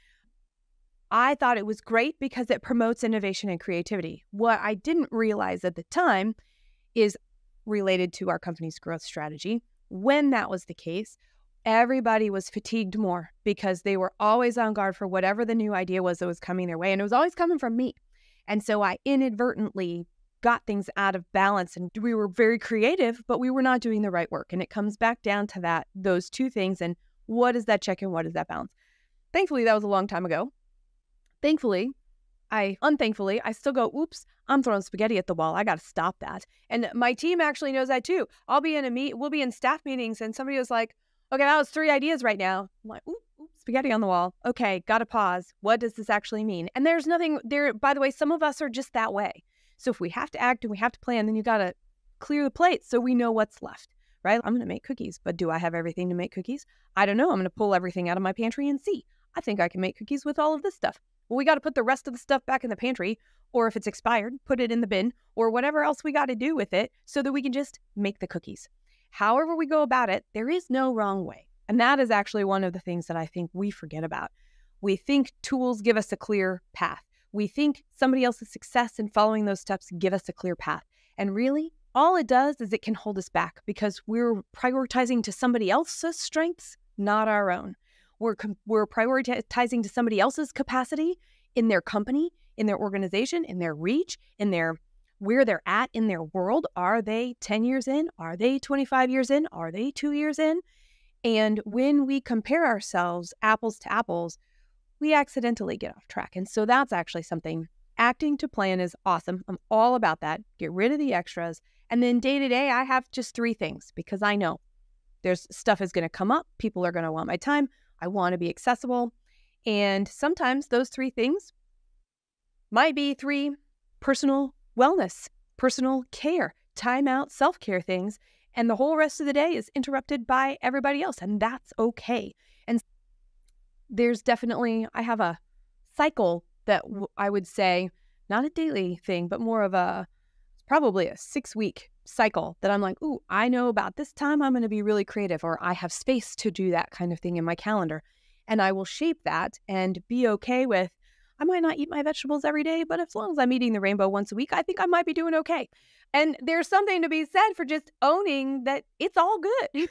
I thought it was great because it promotes innovation and creativity. What I didn't realize at the time is related to our company's growth strategy. When that was the case, everybody was fatigued more because they were always on guard for whatever the new idea was that was coming their way. And it was always coming from me. And so I inadvertently got things out of balance, and we were very creative, but we were not doing the right work. And it comes back down to those two things. And what is that check and what is that balance? Thankfully, that was a long time ago. Unthankfully, I still go, oops, I'm throwing spaghetti at the wall. I got to stop that. And my team actually knows that too. We'll be in staff meetings and somebody was like, okay, that was 3 ideas right now. I'm like, ooh, spaghetti on the wall. Okay, got to pause. What does this actually mean? And there's nothing there. By the way, some of us are just that way. So if we have to act and we have to plan, then you got to clear the plate so we know what's left, right? I'm going to make cookies, but do I have everything to make cookies? I don't know. I'm going to pull everything out of my pantry and see. I think I can make cookies with all of this stuff. Well, we got to put the rest of the stuff back in the pantry, or if it's expired, put it in the bin, or whatever else we got to do with it so that we can just make the cookies. However we go about it, there is no wrong way. And that is actually one of the things that I think we forget about. We think tools give us a clear path. We think somebody else's success in following those steps give us a clear path. And really, all it does is it can hold us back because we're prioritizing to somebody else's strengths, not our own. We're prioritizing to somebody else's capacity in their company, in their organization, in their reach, where they're at in their world. Are they 10 years in? Are they 25 years in? Are they 2 years in? And when we compare ourselves apples to apples, we accidentally get off track. And so that's actually something. Acting to plan is awesome. I'm all about that. Get rid of the extras. And then day to day, I have just 3 things because I know there's stuff is going to come up. People are going to want my time. I want to be accessible. And sometimes those 3 things might be 3 personal wellness, personal care, time out, self-care things. And the whole rest of the day is interrupted by everybody else. And that's okay. And there's definitely, I have a cycle that I would say, not a daily thing, but more of probably a 6-week cycle that I'm like, ooh, I know about this time I'm going to be really creative, or I have space to do that kind of thing in my calendar. And I will shape that and be okay with, I might not eat my vegetables every day, but as long as I'm eating the rainbow once a week, I think I might be doing okay. And there's something to be said for just owning that it's all good.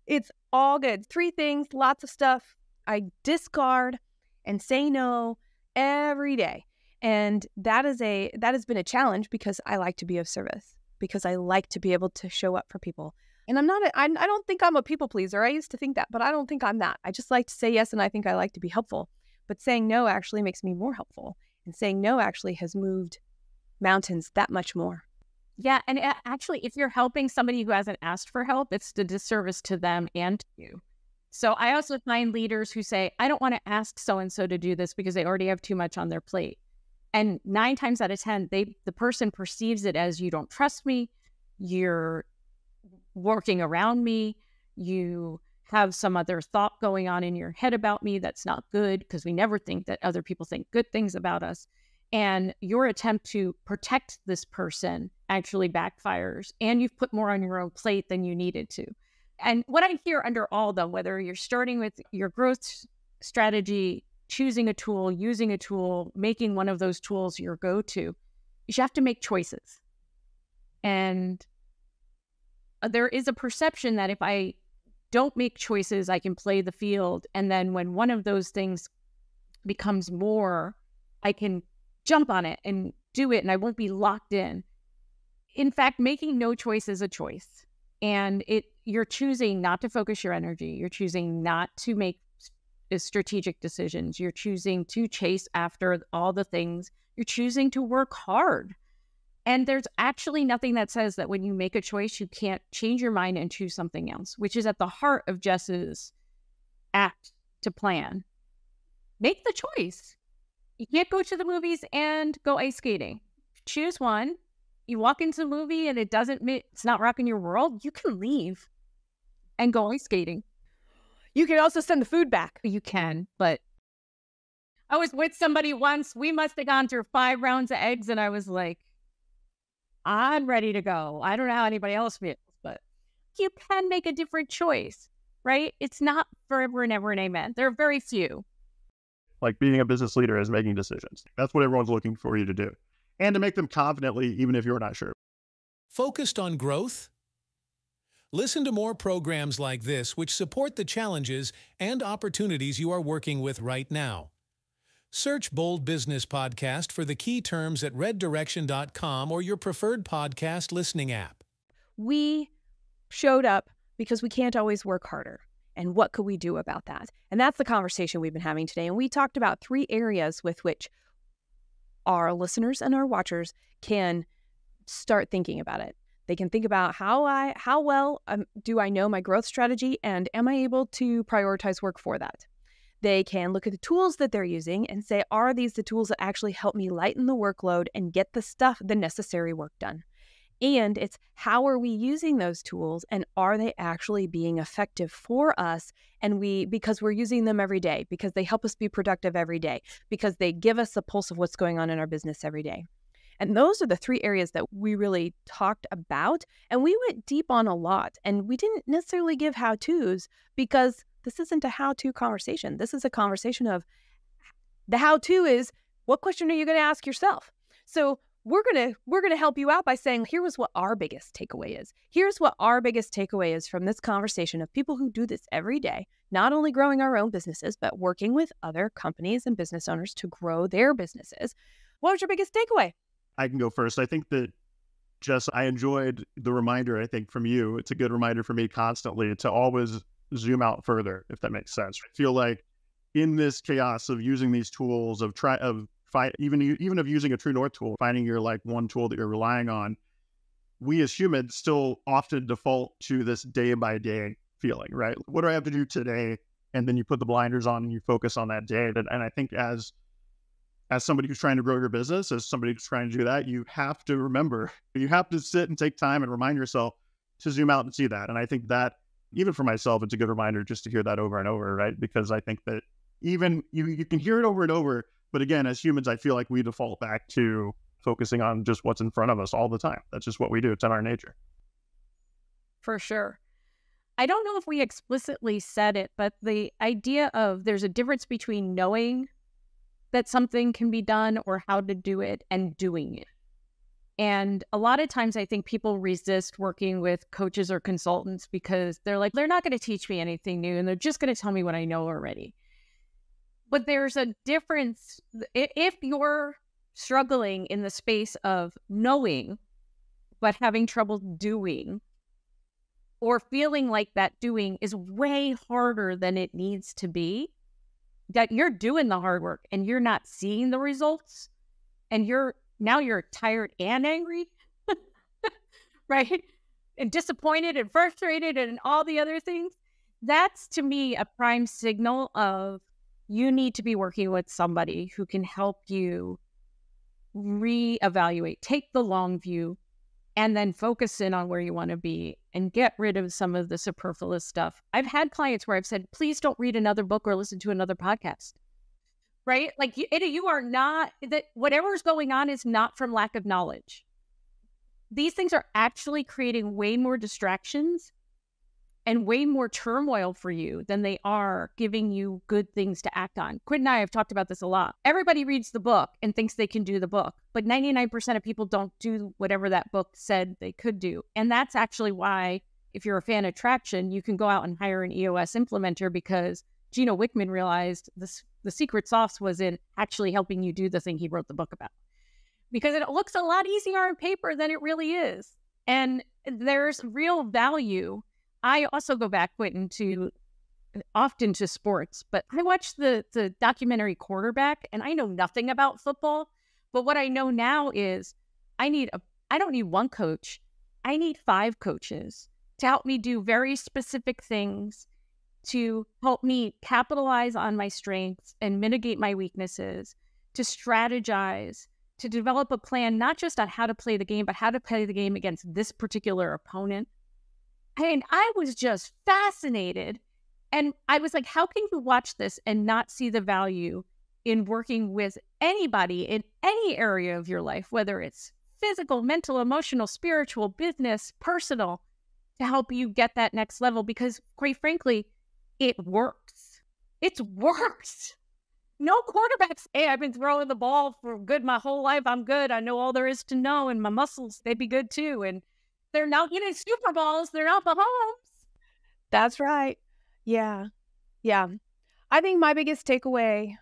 It's all good. 3 things, lots of stuff I discard and say no every day. And that has been a challenge because I like to be of service, because I like to be able to show up for people. And I don't think I'm a people pleaser. I used to think that, but I don't think I'm that. I just like to say yes, and I think I like to be helpful. But saying no actually makes me more helpful. And saying no actually has moved mountains that much more. Yeah. And actually, if you're helping somebody who hasn't asked for help, it's a disservice to them and to you. So I also find leaders who say, I don't want to ask so-and-so to do this because they already have too much on their plate. And 9 times out of 10, the person perceives it as, you don't trust me, you're working around me, you have some other thought going on in your head about me that's not good, because we never think that other people think good things about us. And your attempt to protect this person actually backfires, and you've put more on your own plate than you needed to. And what I hear under all them, whether you're starting with your growth strategy, choosing a tool, using a tool, making one of those tools your go-to, you have to make choices. And there is a perception that if I don't make choices, I can play the field. And then when one of those things becomes more, I can jump on it and do it, and I won't be locked in. In fact, making no choice is a choice. And you're choosing not to focus your energy. You're choosing not to make strategic decisions. You're choosing to chase after all the things. You're choosing to work hard. And there's actually nothing that says that when you make a choice, you can't change your mind and choose something else, which is at the heart of Jess's act to plan. Make the choice. You can't go to the movies and go ice skating. Choose one. You walk into the movie and it's not rocking your world, you can leave and go ice skating. You can also send the food back. You can, but I was with somebody once. We must have gone through 5 rounds of eggs, and I was like, I'm ready to go. I don't know how anybody else feels, but you can make a different choice, right? It's not forever and ever and amen. There are very few. Like, being a business leader is making decisions. That's what everyone's looking for you to do. And to make them confidently, even if you're not sure. Focused on growth? Listen to more programs like this which support the challenges and opportunities you are working with right now. Search Bold Business Podcast for the key terms at reddirection.com or your preferred podcast listening app. We showed up because we can't always work harder. And what could we do about that? And that's the conversation we've been having today. And we talked about 3 areas with which our listeners and our watchers can start thinking about it. They can think about how well do I know my growth strategy, and am I able to prioritize work for that? They can look at the tools that they're using and say, are these the tools that actually help me lighten the workload and get the necessary work done? And it's, how are we using those tools, and are they actually being effective for us? And because we're using them every day, because they help us be productive every day, because they give us a pulse of what's going on in our business every day. And those are the 3 areas that we really talked about. And we went deep on a lot. And we didn't necessarily give how-tos, because this isn't a how-to conversation. This is a conversation of, the how-to is, what question are you going to ask yourself? So we're gonna help you out by saying, here's what our biggest takeaway is. Here's what our biggest takeaway is from this conversation of people who do this every day, not only growing our own businesses, but working with other companies and business owners to grow their businesses. What was your biggest takeaway? I can go first. I think that, Jess, I enjoyed the reminder, I think, from you. It's a good reminder for me constantly to always zoom out further, if that makes sense. I feel like in this chaos of using these tools, even of using a True North tool, finding your one tool that you're relying on, we as humans still often default to this day by day feeling, right? What do I have to do today? And then you put the blinders on and you focus on that day. And I think as somebody who's trying to grow your business, as somebody who's trying to do that, you have to remember, you have to sit and take time and remind yourself to zoom out and see that. And I think that, even for myself, it's a good reminder just to hear that over and over, right? Because I think that even you can hear it over and over, but again, as humans, I feel like we default back to focusing on just what's in front of us all the time. That's just what we do. It's in our nature. For sure. I don't know if we explicitly said it, but the idea of there's a difference between knowing that something can be done or how to do it and doing it. And a lot of times I think people resist working with coaches or consultants because they're like, they're not going to teach me anything new and they're just going to tell me what I know already. But there's a difference. If you're struggling in the space of knowing, but having trouble doing, or feeling like that doing is way harder than it needs to be, that you're doing the hard work and you're not seeing the results, and you're tired and angry, right? And disappointed and frustrated and all the other things. That's, to me, a prime signal of you need to be working with somebody who can help you reevaluate, take the long view, and then focus in on where you want to be and get rid of some of the superfluous stuff. I've had clients where I've said, please don't read another book or listen to another podcast. Right? Like you are not, that whatever's going on is not from lack of knowledge. These things are actually creating way more distractions and way more turmoil for you than they are giving you good things to act on. Quentin and I have talked about this a lot. Everybody reads the book and thinks they can do the book, but 99% of people don't do whatever that book said they could do. And that's actually why, if you're a fan of traction, you can go out and hire an EOS implementer, because Gino Wickman realized the secret sauce was in actually helping you do the thing he wrote the book about. Because it looks a lot easier on paper than it really is. And there's real value. I also go back, Quentin, often to sports, but I watched the documentary Quarterback, and I know nothing about football, but what I know now is I don't need one coach. I need 5 coaches to help me do very specific things, to help me capitalize on my strengths and mitigate my weaknesses, to strategize, to develop a plan, not just on how to play the game, but how to play the game against this particular opponent. And I was just fascinated. And I was like, how can you watch this and not see the value in working with anybody in any area of your life, whether it's physical, mental, emotional, spiritual, business, personal, to help you get that next level? Because quite frankly, it works. It's worked. No quarterbacks, hey, I've been throwing the ball for good my whole life. I'm good. I know all there is to know. And my muscles, they'd be good too. And they're not getting Super Bowls. They're not Mahomes. That's right. Yeah. Yeah. I think my biggest takeaway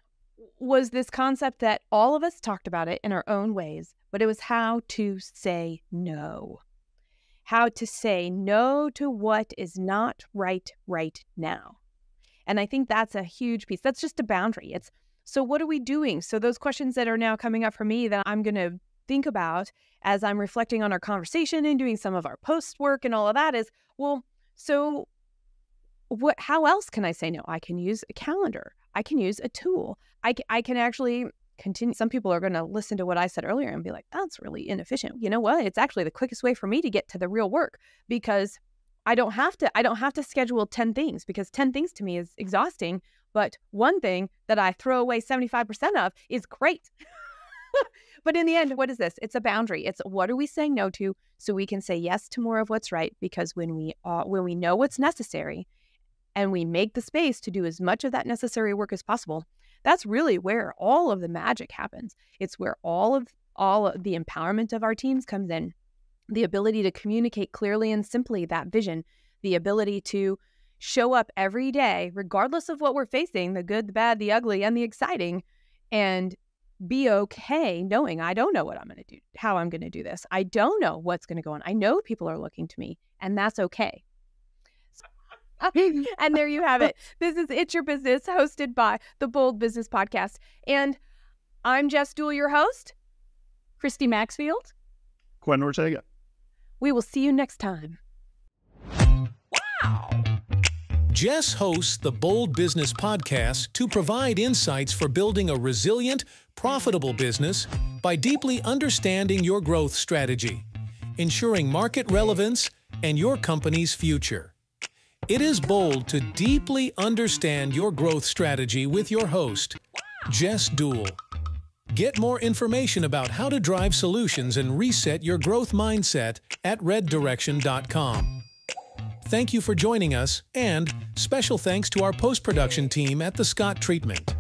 was this concept that all of us talked about it in our own ways, but it was how to say no. How to say no to what is not right now. And I think that's a huge piece. That's just a boundary. It's, so what are we doing? So those questions that are now coming up for me that I'm going to think about as I'm reflecting on our conversation and doing some of our post work and all of that is, well, so how else can I say no? I can use a calendar. I can use a tool. I can actually continue. Some people are going to listen to what I said earlier and be like, that's really inefficient. You know what? It's actually the quickest way for me to get to the real work, because I don't have to schedule 10 things, because 10 things to me is exhausting. But one thing that I throw away 75% of is great. But in the end, what is this? It's a boundary. It's what are we saying no to so we can say yes to more of what's right? Because when we know what's necessary and we make the space to do as much of that necessary work as possible, that's really where all of the magic happens. It's where all of the empowerment of our teams comes in. The ability to communicate clearly and simply that vision, the ability to show up every day, regardless of what we're facing, the good, the bad, the ugly, and the exciting, and be okay knowing I don't know what I'm going to do, how I'm going to do this. I don't know what's going to go on. I know people are looking to me, and that's okay. And there you have it. This is It's Your Business, hosted by the Bold Business Podcast. And I'm Jess Dewell, your host. Christy Maxfield. Quentin Ortega. We will see you next time. Wow! Jess hosts the Bold Business Podcast to provide insights for building a resilient, profitable business by deeply understanding your growth strategy, ensuring market relevance, and your company's future. It is bold to deeply understand your growth strategy with your host, Jess Dewell. Get more information about how to drive solutions and reset your growth mindset at reddirection.com. Thank you for joining us, and special thanks to our post-production team at The Scott Treatment.